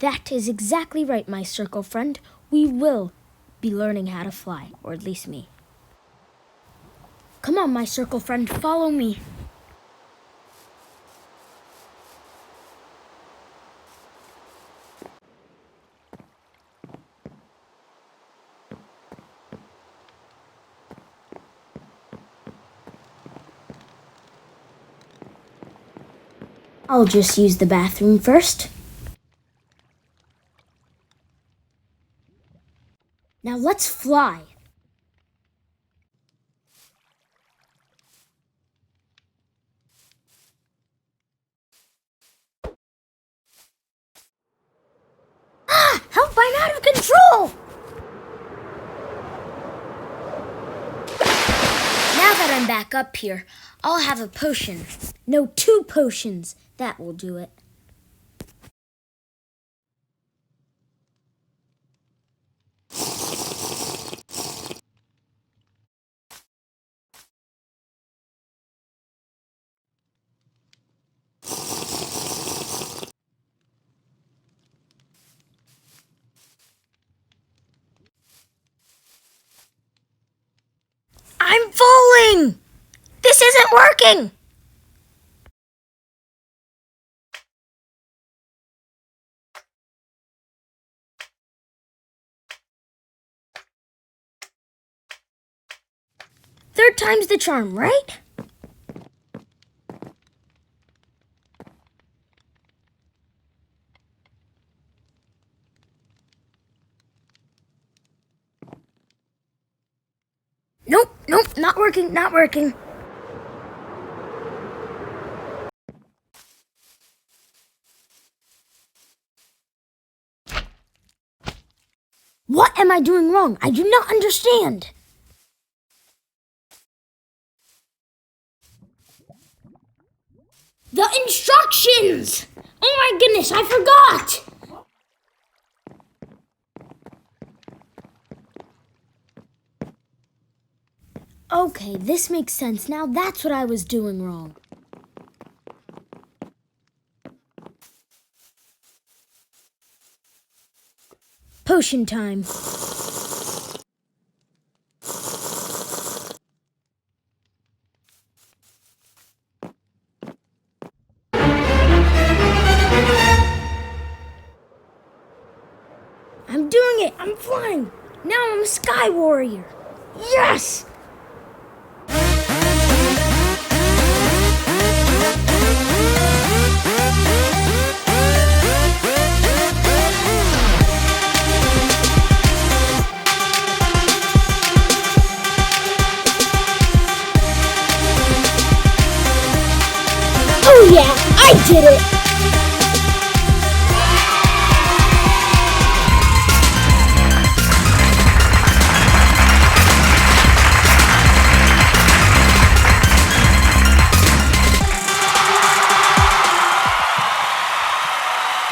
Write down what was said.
That is exactly right, my circle friend. We will be learning how to fly, or at least me. Come on, my circle friend, follow me. I'll just use the bathroom first. Now let's fly. Help, I'm out of control! Now that I'm back up here, I'll have a potion. No, 2 potions. That will do it. I'm falling! This isn't working! Third time's the charm, right? Nope, not working. What am I doing wrong? I do not understand. The instructions! Oh my goodness, I forgot! Okay, this makes sense. Now that's what I was doing wrong. Potion time. I'm doing it! I'm flying! Now I'm a Sky Warrior! Yes! Oh yeah, I did it!